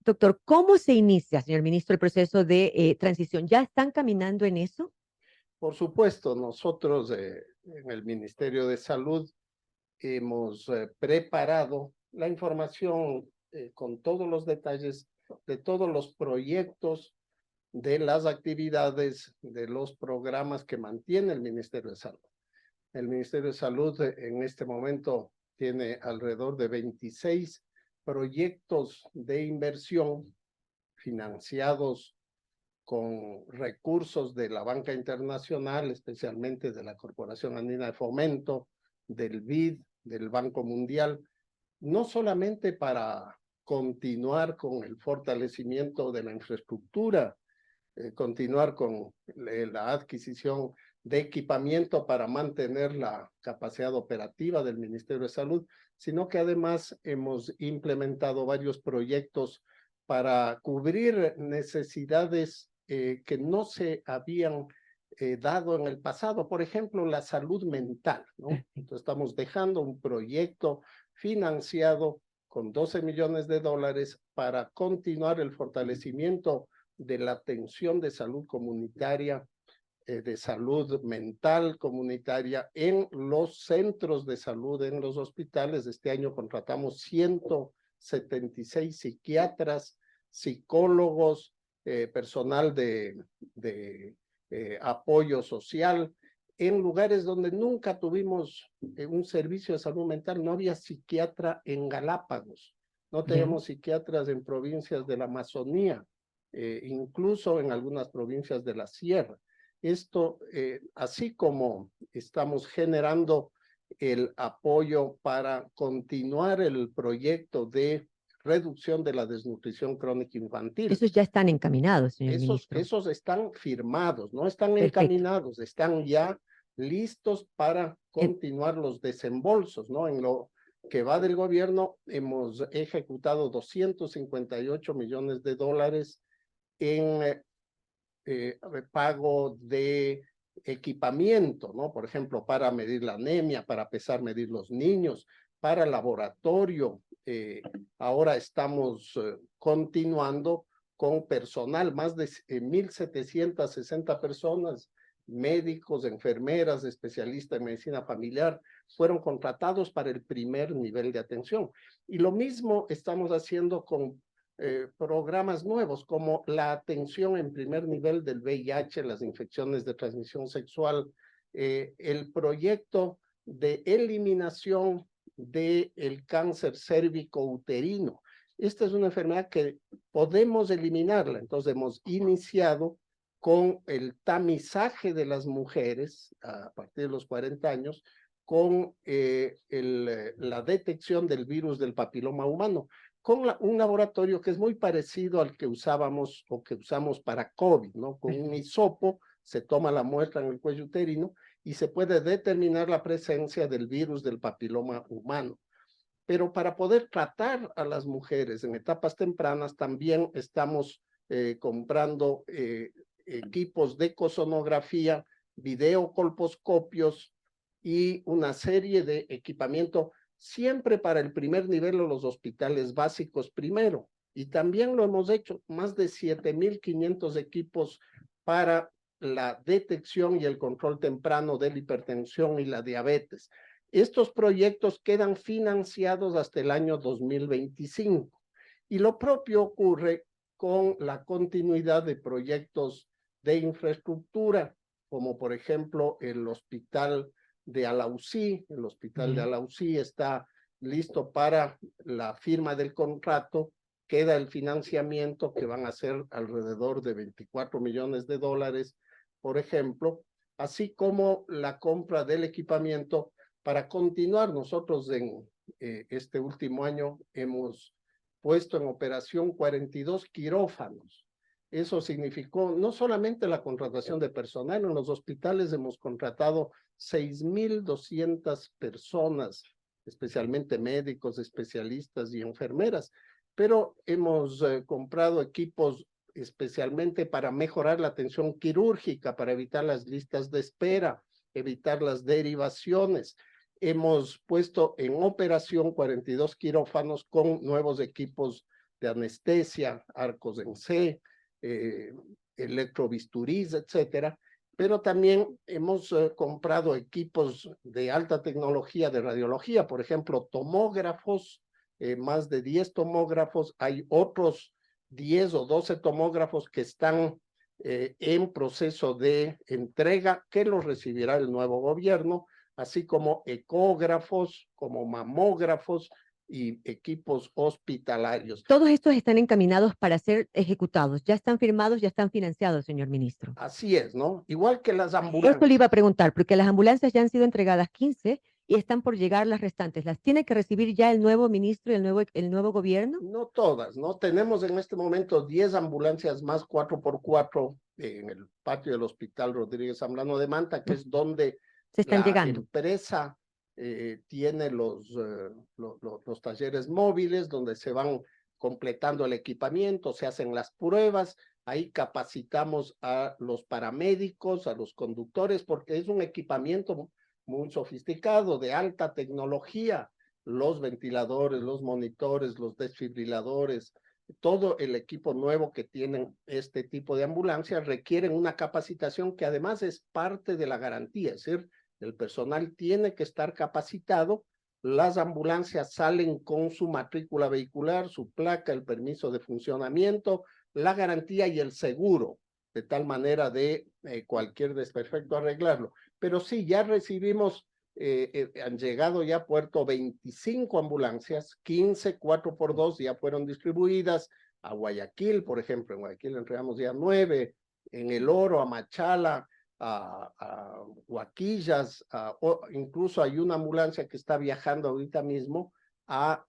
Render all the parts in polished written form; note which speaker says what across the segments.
Speaker 1: Doctor, ¿cómo se inicia, señor ministro, el proceso de transición? ¿Ya están caminando en eso?
Speaker 2: Por supuesto, nosotros en el Ministerio de Salud hemos preparado la información con todos los detalles de todos los proyectos, de las actividades, de los programas que mantiene el Ministerio de Salud. El Ministerio de Salud en este momento tiene alrededor de 26 proyectos de inversión financiados con recursos de la banca internacional, especialmente de la Corporación Andina de Fomento, del BID, del Banco Mundial, no solamente para continuar con el fortalecimiento de la infraestructura, continuar con la adquisición de equipamiento para mantener la capacidad operativa del Ministerio de Salud, sino que además hemos implementado varios proyectos para cubrir necesidades que no se habían dado en el pasado. Por ejemplo, la salud mental, ¿no? Entonces estamos dejando un proyecto financiado con 12 millones de dólares para continuar el fortalecimiento de la atención de salud comunitaria, de salud mental comunitaria en los centros de salud, en los hospitales. Este año contratamos 176 psiquiatras, psicólogos, personal de apoyo social, en lugares donde nunca tuvimos un servicio de salud mental. No había psiquiatra en Galápagos, no tenemos psiquiatras en provincias de la Amazonía, incluso en algunas provincias de la sierra. Esto, así como estamos generando el apoyo para continuar el proyecto de reducción de la desnutrición crónica infantil.
Speaker 1: Esos ya están encaminados, señor ministro.
Speaker 2: Esos están firmados, no están
Speaker 1: Perfecto.
Speaker 2: encaminados, están ya listos para continuar los desembolsos, ¿no? En lo que va del gobierno hemos ejecutado 258 millones de dólares en pago de equipamiento, ¿no? Por ejemplo, para medir la anemia, para medir los niños, para laboratorio. Ahora estamos continuando con personal, más de 1,760 personas, médicos, enfermeras, especialistas en medicina familiar, fueron contratados para el primer nivel de atención. Y lo mismo estamos haciendo con programas nuevos como la atención en primer nivel del VIH, las infecciones de transmisión sexual, el proyecto de eliminación del cáncer cérvico-uterino. Esta es una enfermedad que podemos eliminarla, entonces hemos iniciado con el tamizaje de las mujeres a partir de los 40 años, con la detección del virus del papiloma humano, con un laboratorio que es muy parecido al que usábamos o que usamos para COVID, ¿no? Con un hisopo se toma la muestra en el cuello uterino y se puede determinar la presencia del virus del papiloma humano. Pero para poder tratar a las mujeres en etapas tempranas, también estamos comprando equipos de ecosonografía, videocolposcopios y una serie de equipamiento siempre para el primer nivel de los hospitales básicos primero. Y también lo hemos hecho, más de 7,500 equipos para la detección y el control temprano de la hipertensión y la diabetes. Estos proyectos quedan financiados hasta el año 2025. Y lo propio ocurre con la continuidad de proyectos de infraestructura, como por ejemplo el hospital de Alausí. El hospital de Alausí está listo para la firma del contrato, queda el financiamiento que van a ser alrededor de 24 millones de dólares, por ejemplo, así como la compra del equipamiento para continuar. Nosotros en este último año hemos puesto en operación 42 quirófanos. Eso significó no solamente la contratación de personal, en los hospitales hemos contratado 6,200 personas, especialmente médicos, especialistas y enfermeras, pero hemos comprado equipos especialmente para mejorar la atención quirúrgica, para evitar las listas de espera, evitar las derivaciones. Hemos puesto en operación 42 quirófanos con nuevos equipos de anestesia, arcos en C, electrobisturís, etcétera. Pero también hemos comprado equipos de alta tecnología de radiología, por ejemplo, tomógrafos, más de 10 tomógrafos, hay otros 10 o 12 tomógrafos que están en proceso de entrega, que los recibirá el nuevo gobierno, así como ecógrafos, como mamógrafos y equipos hospitalarios.
Speaker 1: Todos estos están encaminados para ser ejecutados, ya están firmados, ya están financiados, señor ministro.
Speaker 2: Así es, ¿no? Igual que las
Speaker 1: Esto le
Speaker 2: ambulancias.
Speaker 1: iba a preguntar, porque las ambulancias ya han sido entregadas 15 y están por llegar las restantes. ¿Las tiene que recibir ya el nuevo ministro y el nuevo gobierno?
Speaker 2: No todas, ¿no? Tenemos en este momento 10 ambulancias más 4x4 en el patio del Hospital Rodríguez Zambrano de Manta, que es donde
Speaker 1: Se están
Speaker 2: la
Speaker 1: llegando.
Speaker 2: empresa tiene los talleres móviles, donde se van completando el equipamiento, se hacen las pruebas, ahí capacitamos a los paramédicos, a los conductores, porque es un equipamiento muy sofisticado, de alta tecnología, los ventiladores, los monitores, los desfibriladores, todo el equipo nuevo que tienen este tipo de ambulancias requieren una capacitación que además es parte de la garantía, es decir, el personal tiene que estar capacitado, las ambulancias salen con su matrícula vehicular, su placa, el permiso de funcionamiento, la garantía y el seguro, de tal manera de cualquier desperfecto arreglarlo. Pero sí, ya recibimos, han llegado ya a Puerto 25 ambulancias, 15 4x2 ya fueron distribuidas a Guayaquil, por ejemplo, en Guayaquil entregamos ya 9, en El Oro, a Machala, a Huaquillas, incluso hay una ambulancia que está viajando ahorita mismo a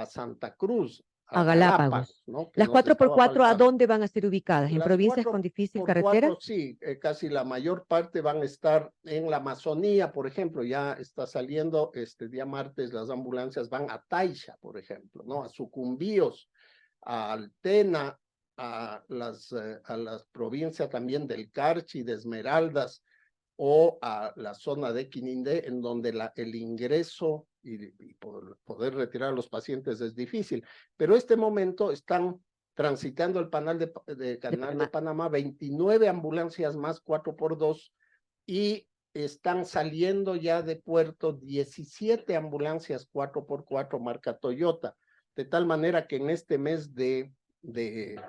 Speaker 2: Santa Cruz,
Speaker 1: A
Speaker 2: Galápagos,
Speaker 1: Galápagos.
Speaker 2: ¿no? Que
Speaker 1: ¿Las
Speaker 2: nos estaba
Speaker 1: 4x4 a
Speaker 2: faltando.
Speaker 1: dónde van a ser ubicadas? ¿En
Speaker 2: Las
Speaker 1: provincias con difícil carretera?
Speaker 2: 4x4, sí, casi la mayor parte van a estar en la Amazonía, por ejemplo, ya está saliendo este día martes, las ambulancias van a Taisha, por ejemplo, ¿no? A Sucumbíos, a Altena, a las provincias también del Carchi, de Esmeraldas, o a la zona de Quinindé, en donde el ingreso y poder retirar a los pacientes es difícil. Pero este momento están transitando el canal de Panamá 29 ambulancias más 4x2 y están saliendo ya de puerto 17 ambulancias 4x4 marca Toyota, de tal manera que en este mes de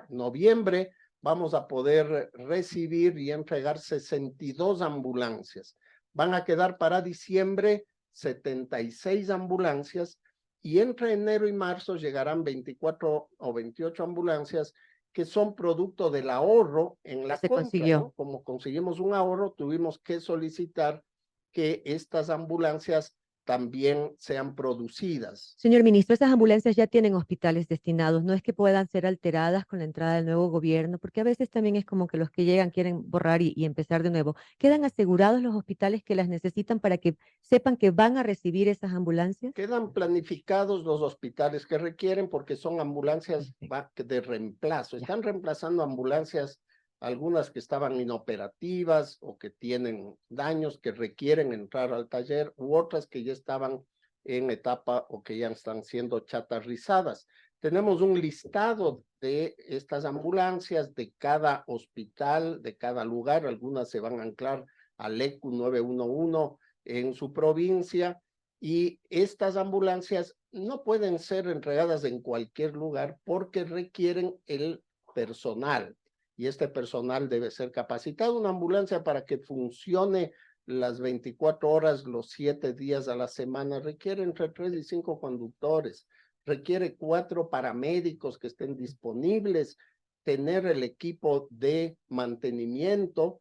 Speaker 2: noviembre vamos a poder recibir y entregar 62 ambulancias. Van a quedar para diciembre 76 ambulancias y entre enero y marzo llegarán 24 o 28 ambulancias que son producto del ahorro en la compra, ¿no? Como conseguimos un ahorro, tuvimos que solicitar que estas ambulancias también sean producidas.
Speaker 1: Señor ministro, esas ambulancias ya tienen hospitales destinados, no es que puedan ser alteradas con la entrada del nuevo gobierno, porque a veces también es como que los que llegan quieren borrar y empezar de nuevo. ¿Quedan asegurados los hospitales que las necesitan para que sepan que van a recibir esas ambulancias?
Speaker 2: Quedan planificados los hospitales que requieren porque son ambulancias de reemplazo. Están reemplazando ambulancias, algunas que estaban inoperativas o que tienen daños que requieren entrar al taller, u otras que ya estaban en etapa o que ya están siendo chatarrizadas. Tenemos un listado de estas ambulancias de cada hospital, de cada lugar. Algunas se van a anclar al ECU 911 en su provincia. Y estas ambulancias no pueden ser entregadas en cualquier lugar porque requieren el personal. Y este personal debe ser capacitado. Una ambulancia para que funcione las 24 horas, los 7 días a la semana, requiere entre 3 y 5 conductores. Requiere 4 paramédicos que estén disponibles, tener el equipo de mantenimiento,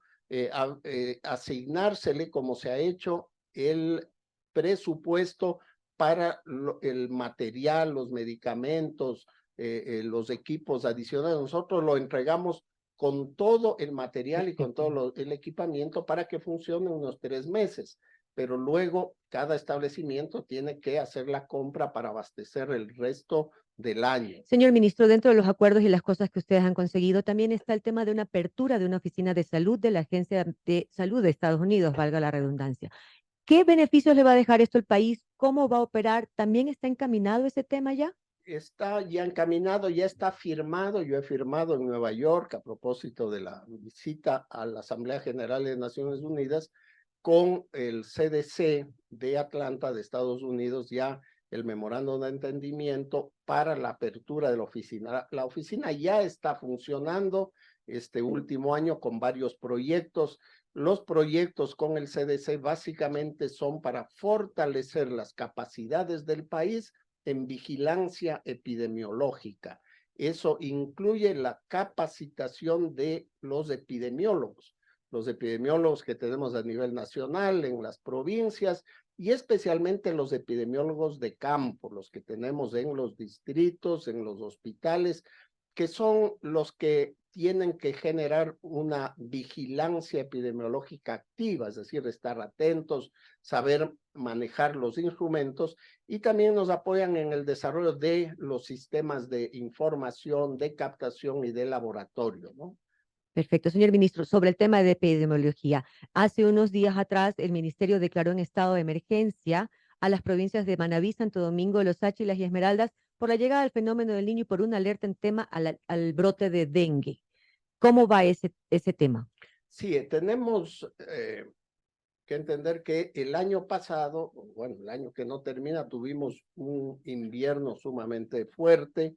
Speaker 2: asignársele, como se ha hecho, el presupuesto para el material, los medicamentos, los equipos adicionales. Nosotros lo entregamos con todo el material y con todo el equipamiento para que funcione unos 3 meses. Pero luego cada establecimiento tiene que hacer la compra para abastecer el resto del año.
Speaker 1: Señor ministro, dentro de los acuerdos y las cosas que ustedes han conseguido, también está el tema de una apertura de una oficina de salud de la Agencia de Salud de Estados Unidos, valga la redundancia. ¿Qué beneficios le va a dejar esto al país? ¿Cómo va a operar? ¿También está encaminado ese tema ya?
Speaker 2: está ya encaminado, ya está firmado. Yo he firmado en Nueva York a propósito de la visita a la Asamblea General de Naciones Unidas con el CDC de Atlanta de Estados Unidos, ya el memorándum de entendimiento para la apertura de la oficina. La oficina ya está funcionando este último año con varios proyectos. Los proyectos con el CDC básicamente son para fortalecer las capacidades del país en vigilancia epidemiológica. Eso incluye la capacitación de los epidemiólogos que tenemos a nivel nacional, en las provincias, y especialmente los epidemiólogos de campo, los que tenemos en los distritos, en los hospitales, que son los que tienen que generar una vigilancia epidemiológica activa, es decir, estar atentos, saber manejar los instrumentos, y también nos apoyan en el desarrollo de los sistemas de información, de captación y de laboratorio, ¿no?
Speaker 1: Perfecto, señor ministro. Sobre el tema de epidemiología, hace unos días atrás el ministerio declaró en estado de emergencia a las provincias de Manabí, Santo Domingo, Los Áchilas y Esmeraldas por la llegada del fenómeno del Niño y por una alerta en tema al brote de dengue. ¿Cómo va ese tema?
Speaker 2: Sí, tenemos que entender que el año pasado, bueno, el año que no termina, tuvimos un invierno sumamente fuerte,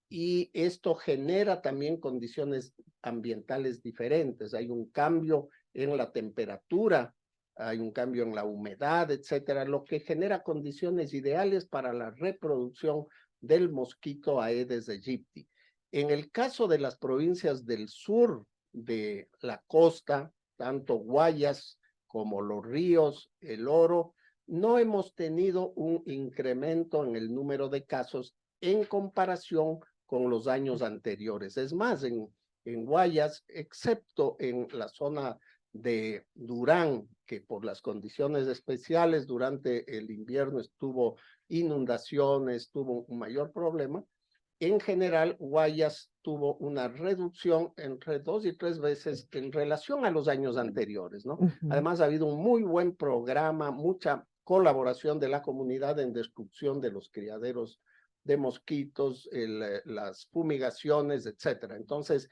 Speaker 2: y esto genera también condiciones ambientales diferentes. Hay un cambio en la temperatura, hay un cambio en la humedad, etcétera, lo que genera condiciones ideales para la reproducción del mosquito Aedes aegypti. En el caso de las provincias del sur de la costa, tanto Guayas como Los Ríos, El Oro, no hemos tenido un incremento en el número de casos en comparación con los años anteriores. Es más, en Guayas, excepto en la zona de Durán, que por las condiciones especiales durante el invierno estuvo inundaciones, tuvo un mayor problema, en general, Guayas tuvo una reducción entre 2 y 3 veces en relación a los años anteriores, ¿no?
Speaker 1: Ujú.
Speaker 2: Además, ha habido un muy buen programa, mucha colaboración de la comunidad en destrucción de los criaderos de mosquitos, las fumigaciones, etcétera. Entonces,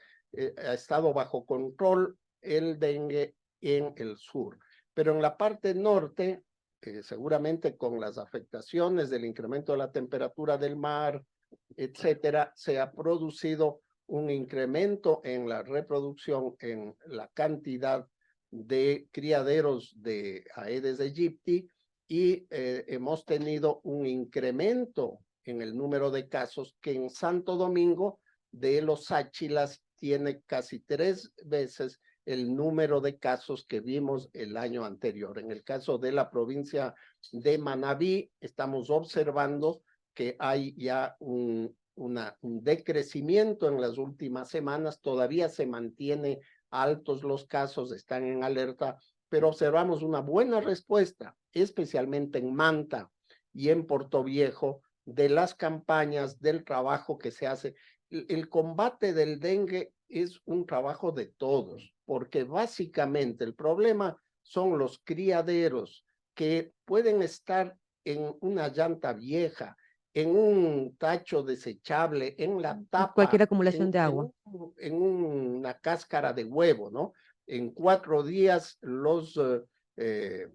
Speaker 2: ha estado bajo control el dengue en el sur. Pero en la parte norte, seguramente con las afectaciones del incremento de la temperatura del mar, etcétera, se ha producido un incremento en la reproducción, en la cantidad de criaderos de Aedes aegypti, y hemos tenido un incremento en el número de casos que en Santo Domingo de los Áchilas tiene casi 3 veces el número de casos que vimos el año anterior. En el caso de la provincia de Manabí, estamos observando que hay ya un decrecimiento en las últimas semanas. Todavía se mantiene altos los casos, están en alerta, pero observamos una buena respuesta, especialmente en Manta y en Portoviejo, de las campañas, del trabajo que se hace. El combate del dengue es un trabajo de todos, porque básicamente el problema son los criaderos que pueden estar en una llanta vieja, en un tacho desechable, en la
Speaker 1: Cualquier
Speaker 2: tapa,
Speaker 1: acumulación de agua.
Speaker 2: en una cáscara de huevo, ¿no? En 4 días los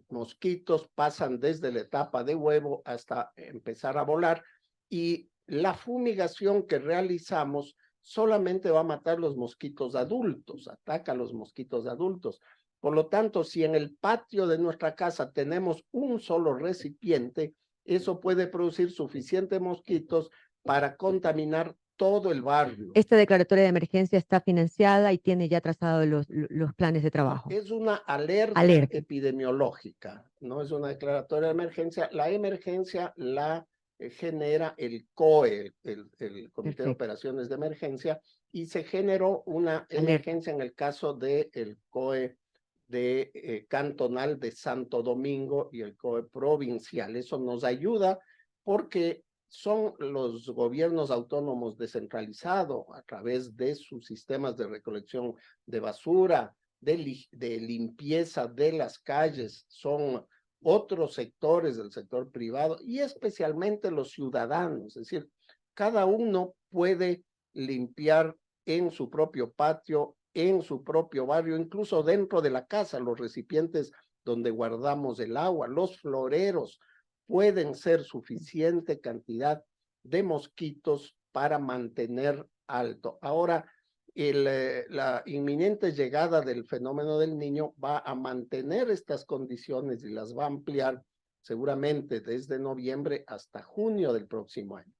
Speaker 2: mosquitos pasan desde la etapa de huevo hasta empezar a volar, y la fumigación que realizamos solamente va a matar los mosquitos adultos, ataca a los mosquitos adultos. Por lo tanto, si en el patio de nuestra casa tenemos un solo recipiente, eso puede producir suficientes mosquitos para contaminar todo el barrio.
Speaker 1: Esta declaratoria de emergencia está financiada y tiene ya trazados los planes de trabajo.
Speaker 2: Es una alerta
Speaker 1: Alerta.
Speaker 2: epidemiológica, no es una declaratoria de emergencia. La emergencia la genera el COE, el Comité de
Speaker 1: Perfecto.
Speaker 2: Operaciones de Emergencia, y se generó una
Speaker 1: Alerta.
Speaker 2: emergencia en el caso del COE de cantonal de Santo Domingo y el COE provincial. Eso nos ayuda porque son los gobiernos autónomos descentralizados a través de sus sistemas de recolección de basura, de limpieza de las calles, son otros sectores del sector privado y especialmente los ciudadanos. Es decir, cada uno puede limpiar en su propio patio, en su propio barrio, incluso dentro de la casa, los recipientes donde guardamos el agua, los floreros, pueden ser suficiente cantidad de mosquitos para mantener alto. Ahora, la inminente llegada del fenómeno del Niño va a mantener estas condiciones y las va a ampliar seguramente desde noviembre hasta junio del próximo año.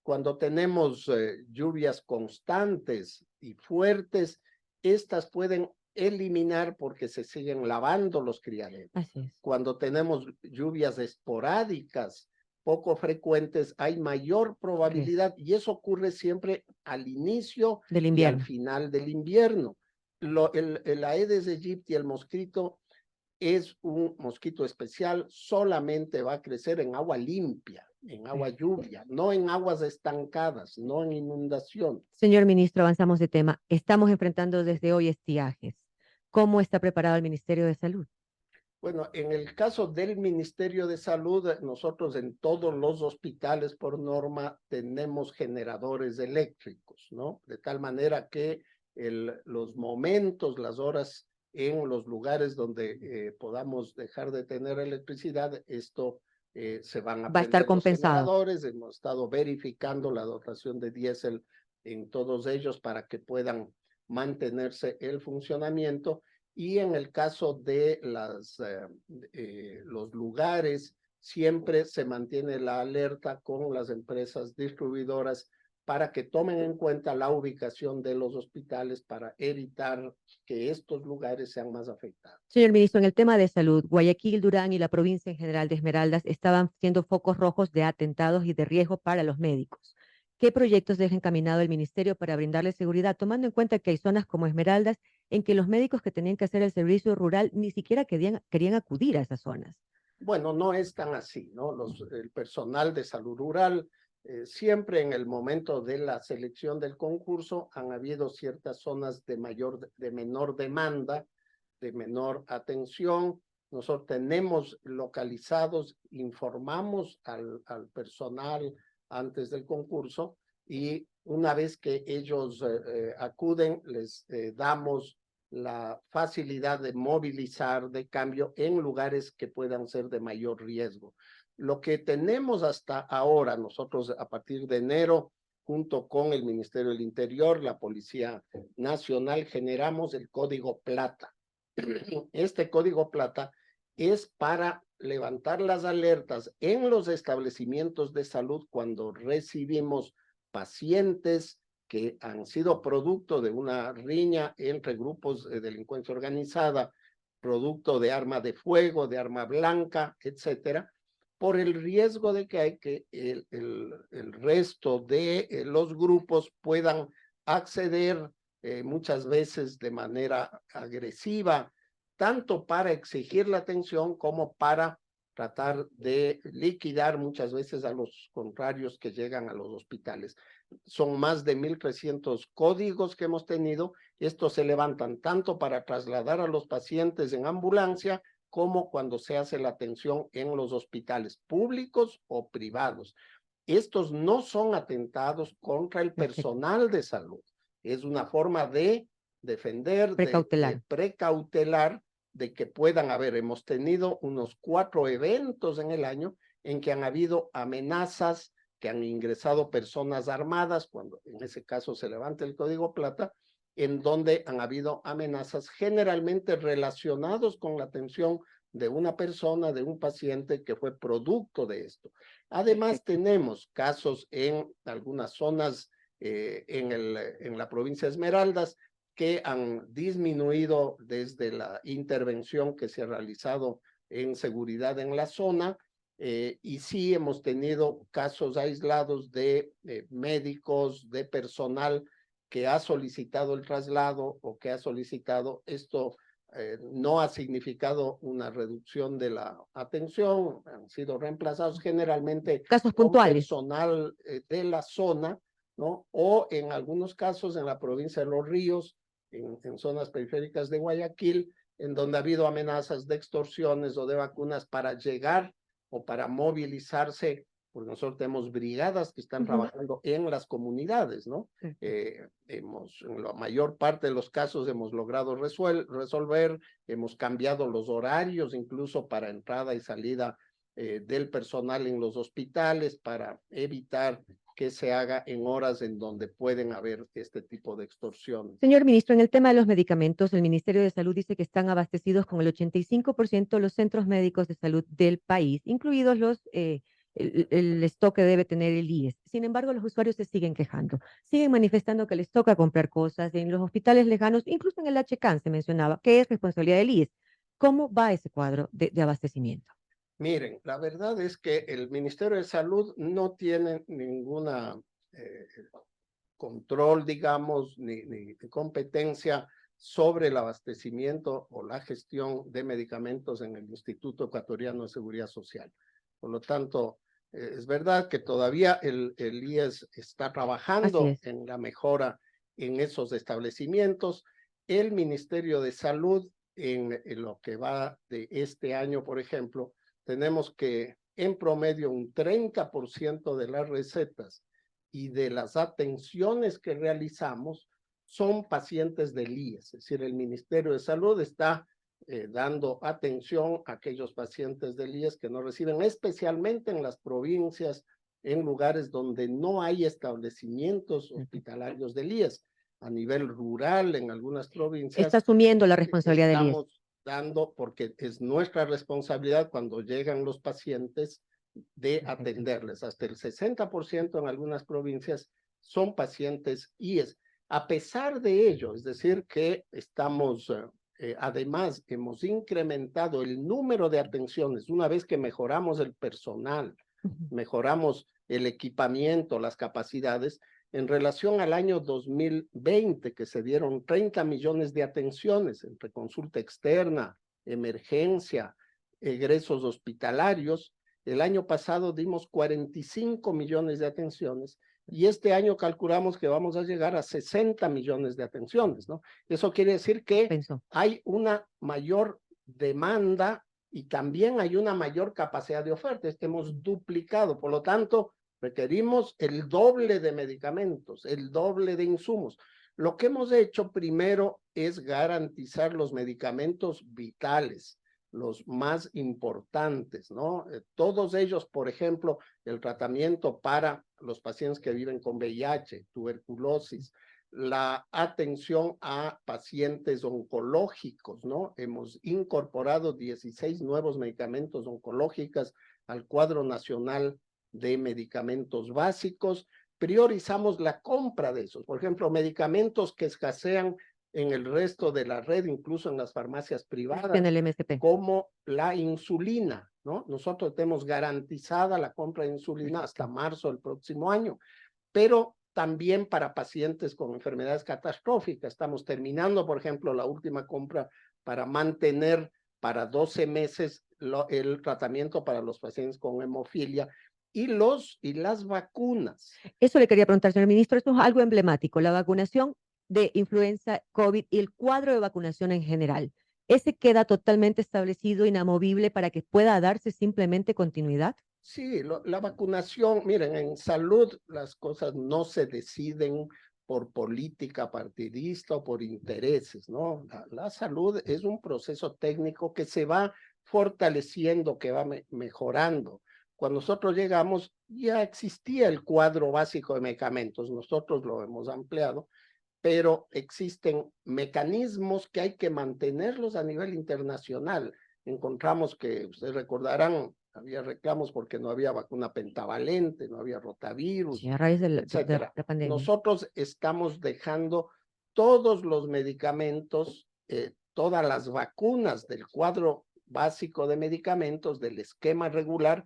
Speaker 2: Cuando tenemos lluvias constantes y fuertes, estas pueden eliminar porque se siguen lavando los criaderos.
Speaker 1: Así es.
Speaker 2: Cuando tenemos lluvias esporádicas, poco frecuentes, hay mayor probabilidad, y eso ocurre siempre al inicio
Speaker 1: Del
Speaker 2: y al
Speaker 1: invierno.
Speaker 2: final del invierno. El Aedes aegypti, el mosquito, es un mosquito especial, solamente va a crecer en agua limpia, en agua lluvia, no en aguas estancadas, no en inundación.
Speaker 1: Señor ministro, avanzamos de tema. Estamos enfrentando desde hoy estiajes. ¿Cómo está preparado el Ministerio de Salud?
Speaker 2: Bueno, en el caso del Ministerio de Salud, nosotros en todos los hospitales por norma tenemos generadores eléctricos, ¿no? De tal manera que los momentos, las horas en los lugares donde podamos dejar de tener electricidad, esto se van a
Speaker 1: Va a estar
Speaker 2: prender los
Speaker 1: compensado.
Speaker 2: generadores. Hemos estado verificando la dotación de diésel en todos ellos para que puedan mantenerse el funcionamiento. Y en el caso de los lugares, siempre se mantiene la alerta con las empresas distribuidoras para que tomen en cuenta la ubicación de los hospitales para evitar que estos lugares sean más afectados.
Speaker 1: Señor ministro, en el tema de salud, Guayaquil, Durán y la provincia en general de Esmeraldas estaban siendo focos rojos de atentados y de riesgo para los médicos. ¿Qué proyectos deja encaminado el ministerio para brindarle seguridad, tomando en cuenta que hay zonas como Esmeraldas en que los médicos que tenían que hacer el servicio rural ni siquiera querían acudir a esas zonas?
Speaker 2: Bueno, no es tan así, ¿no? El personal de salud rural, siempre en el momento de la selección del concurso han habido ciertas zonas de menor demanda, de menor atención. Nosotros tenemos localizados, informamos al personal antes del concurso, y una vez que ellos acuden, les damos la facilidad de movilizar, de cambio en lugares que puedan ser de mayor riesgo. Lo que tenemos hasta ahora, nosotros a partir de enero, junto con el Ministerio del Interior, la Policía Nacional, generamos el Código Plata. Este Código Plata es para levantar las alertas en los establecimientos de salud cuando recibimos pacientes que han sido producto de una riña entre grupos de delincuencia organizada, producto de arma de fuego, de arma blanca, etcétera, por el riesgo de que hay que el resto de los grupos puedan acceder muchas veces de manera agresiva, tanto para exigir la atención como para tratar de liquidar muchas veces a los contrarios que llegan a los hospitales. Son más de 1,300 códigos que hemos tenido. Estos se levantan tanto para trasladar a los pacientes en ambulancia como cuando se hace la atención en los hospitales públicos o privados. Estos no son atentados contra el personal de salud. Es una forma de defender, de precautelar, de que puedan haber. Hemos tenido unos 4 eventos en el año en que han habido amenazas, que han ingresado personas armadas, cuando en ese caso se levanta el Código Plata, en donde han habido amenazas generalmente relacionados con la atención de una persona, de un paciente que fue producto de esto. Además, tenemos casos en algunas zonas en la provincia de Esmeraldas que han disminuido desde la intervención que se ha realizado en seguridad en la zona, y sí hemos tenido casos aislados de médicos, de personal que ha solicitado el traslado o que ha solicitado esto. No ha significado una reducción de la atención, han sido reemplazados generalmente
Speaker 1: casos
Speaker 2: con
Speaker 1: puntuales.
Speaker 2: personal de la zona, ¿no? O en algunos casos en la provincia de Los Ríos, en zonas periféricas de Guayaquil, en donde ha habido amenazas de extorsiones o de vacunas para llegar o para movilizarse, porque nosotros tenemos brigadas que están trabajando en las comunidades, ¿no? En la mayor parte de los casos hemos logrado resolver, hemos cambiado los horarios incluso para entrada y salida del personal en los hospitales para evitar que se haga en horas en donde pueden haber este tipo de extorsiones.
Speaker 1: Señor ministro, en el tema de los medicamentos, el Ministerio de Salud dice que están abastecidos con el 85% de los centros médicos de salud del país, incluidos el stock que debe tener el IES. Sin embargo, los usuarios se siguen quejando, siguen manifestando que les toca comprar cosas en los hospitales lejanos, incluso en el HCAN se mencionaba, que es responsabilidad del IES. ¿Cómo va ese cuadro de abastecimiento?
Speaker 2: Miren, la verdad es que el Ministerio de Salud no tiene ninguna control, digamos, ni competencia sobre el abastecimiento o la gestión de medicamentos en el Instituto Ecuatoriano de Seguridad Social. Por lo tanto, es verdad que todavía el IES está trabajando en la mejora en esos establecimientos. El Ministerio de Salud, en lo que va de este año, por ejemplo, tenemos que en promedio un 30% de las recetas y de las atenciones que realizamos son pacientes del IES, es decir, el Ministerio de Salud está dando atención a aquellos pacientes del IES que no reciben, especialmente en las provincias, en lugares donde no hay establecimientos hospitalarios del IES. A nivel rural, en algunas provincias,
Speaker 1: está asumiendo la responsabilidad del IES.
Speaker 2: Estamos dando, porque es nuestra responsabilidad cuando llegan los pacientes, de atenderles. Hasta el 60% en algunas provincias son pacientes IES. A pesar de ello, es decir, que estamos, además, hemos incrementado el número de atenciones una vez que mejoramos el personal, mejoramos el equipamiento, las capacidades, en relación al año 2020, que se dieron 30 millones de atenciones entre consulta externa, emergencia, egresos hospitalarios. El año pasado dimos 45 millones de atenciones y este año calculamos que vamos a llegar a 60 millones de atenciones, ¿no? Eso quiere decir que hay una mayor demanda y también hay una mayor capacidad de oferta. Hemos duplicado, por lo tanto, requerimos el doble de medicamentos, el doble de insumos. Lo que hemos hecho primero es garantizar los medicamentos vitales, los más importantes, ¿no? Todos ellos, por ejemplo, el tratamiento para los pacientes que viven con VIH, tuberculosis, la atención a pacientes oncológicos, ¿no? Hemos incorporado 16 nuevos medicamentos oncológicos al cuadro nacional de medicamentos básicos. Priorizamos la compra de esos. Por ejemplo, medicamentos que escasean en el resto de la red, incluso en las farmacias privadas,
Speaker 1: en el MSP,
Speaker 2: como la insulina, ¿no? Nosotros tenemos garantizada la compra de insulina hasta marzo del próximo año, pero también para pacientes con enfermedades catastróficas. Estamos terminando, por ejemplo, la última compra para mantener para 12 meses el tratamiento para los pacientes con hemofilia y las vacunas.
Speaker 1: Eso le quería preguntar, señor ministro, esto es algo emblemático, la vacunación de influenza, COVID y el cuadro de vacunación en general. ¿Ese queda totalmente establecido, inamovible, para que pueda darse simplemente continuidad?
Speaker 2: Sí, la vacunación, miren, en salud las cosas no se deciden por política partidista o por intereses, ¿no? La salud es un proceso técnico que se va fortaleciendo, que va mejorando. Cuando nosotros llegamos, ya existía el cuadro básico de medicamentos, nosotros lo hemos ampliado, pero existen mecanismos que hay que mantenerlos a nivel internacional. Encontramos que, ustedes recordarán, había reclamos porque no había vacuna pentavalente, no había rotavirus,
Speaker 1: Sí, a raíz de
Speaker 2: etcétera.
Speaker 1: la pandemia.
Speaker 2: Nosotros estamos dejando todos los medicamentos, todas las vacunas del cuadro básico de medicamentos, del esquema regular,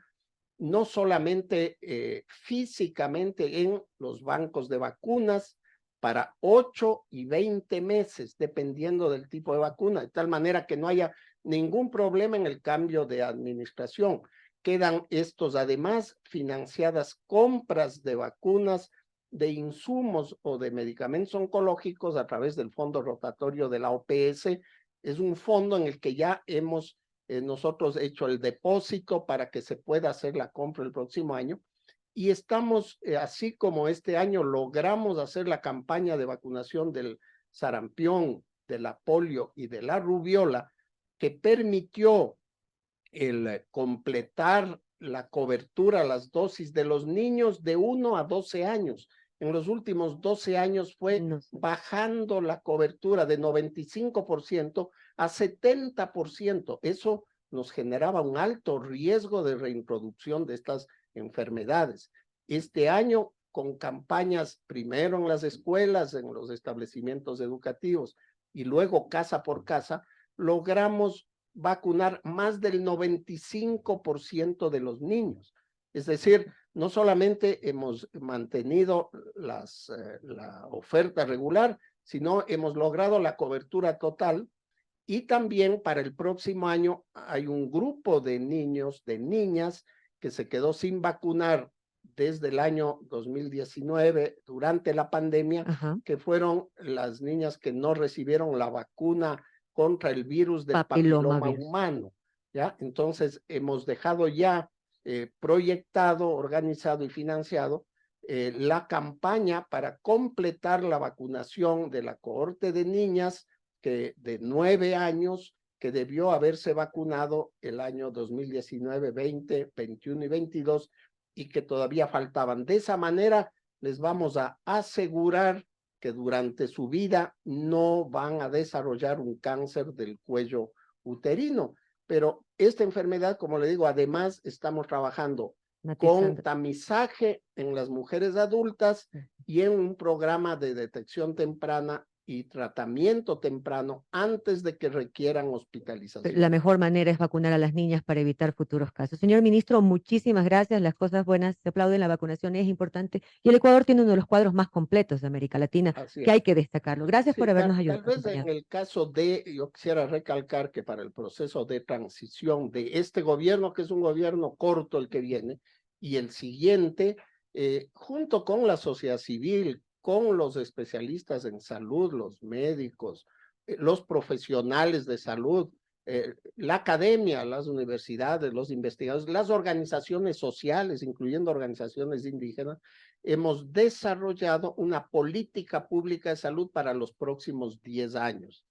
Speaker 2: no solamente físicamente en los bancos de vacunas, para 8 y 20 meses, dependiendo del tipo de vacuna, de tal manera que no haya ningún problema en el cambio de administración. Quedan estos, además, financiadas compras de vacunas, de insumos o de medicamentos oncológicos a través del fondo rotatorio de la OPS, Es un fondo en el que ya hemos nosotros hecho el depósito para que se pueda hacer la compra el próximo año. Y estamos, así como este año logramos hacer la campaña de vacunación del sarampión, de la polio y de la rubiola, que permitió el completar la cobertura, las dosis de los niños de 1 a 12 años. En los últimos 12 años fue
Speaker 1: No sé.
Speaker 2: bajando la cobertura de 95% a 70%. Eso nos generaba un alto riesgo de reintroducción de estas enfermedades. Este año, con campañas primero en las escuelas, en los establecimientos educativos y luego casa por casa, logramos vacunar más del 95% de los niños. Es decir, no solamente hemos mantenido la oferta regular, sino hemos logrado la cobertura total. Y también para el próximo año hay un grupo de niños, de niñas, que se quedó sin vacunar desde el año 2019, durante la pandemia,
Speaker 1: Ajá.
Speaker 2: que fueron las niñas que no recibieron la vacuna contra el virus del papiloma
Speaker 1: Papilomavirus.
Speaker 2: humano, ¿ya? Entonces, hemos dejado ya proyectado, organizado y financiado la campaña para completar la vacunación de la cohorte de niñas que de 9 años que debió haberse vacunado el año 2019, 20, 21 y 22 y que todavía faltaban. De esa manera les vamos a asegurar que durante su vida no van a desarrollar un cáncer del cuello uterino. Pero esta enfermedad, como le digo, además estamos trabajando con
Speaker 1: Matizando.
Speaker 2: tamizaje en las mujeres adultas y en un programa de detección temprana y tratamiento temprano antes de que requieran hospitalización.
Speaker 1: La mejor manera es vacunar a las niñas para evitar futuros casos. Señor ministro, muchísimas gracias. Las cosas buenas se aplauden, la vacunación es importante y el Ecuador tiene uno de los cuadros más completos de América Latina,
Speaker 2: Así
Speaker 1: que hay
Speaker 2: es.
Speaker 1: que destacarlo. Gracias por
Speaker 2: Sí,
Speaker 1: habernos
Speaker 2: tal vez en
Speaker 1: acompañado.
Speaker 2: el caso de, yo quisiera recalcar que para el proceso de transición de este gobierno, que es un gobierno corto el que viene, y el siguiente, junto con la sociedad civil, con los especialistas en salud, los médicos, los profesionales de salud, la academia, las universidades, los investigadores, las organizaciones sociales, incluyendo organizaciones indígenas, hemos desarrollado una política pública de salud para los próximos 10 años.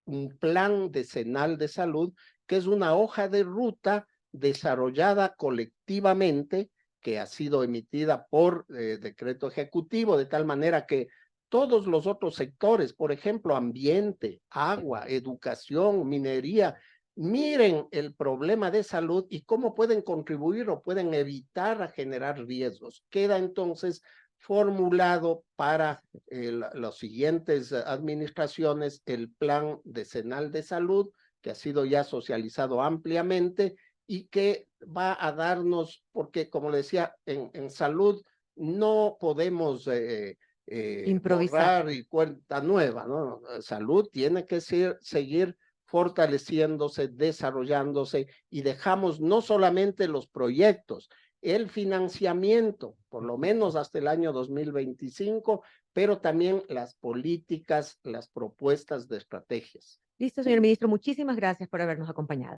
Speaker 2: Un plan decenal de salud que es una hoja de ruta desarrollada colectivamente, que ha sido emitida por decreto ejecutivo, de tal manera que todos los otros sectores, por ejemplo, ambiente, agua, educación, minería, miren el problema de salud y cómo pueden contribuir o pueden evitar a generar riesgos. Queda entonces formulado para las siguientes administraciones el plan decenal de salud, que ha sido ya socializado ampliamente y que va a darnos, porque como le decía, en salud no podemos
Speaker 1: Improvisar.
Speaker 2: borrar y cuenta nueva, ¿no? Salud tiene que seguir fortaleciéndose, desarrollándose y dejamos no solamente los proyectos, el financiamiento, por lo menos hasta el año 2025, pero también las políticas, las propuestas de estrategias.
Speaker 1: Listo, señor ministro, muchísimas gracias por habernos acompañado.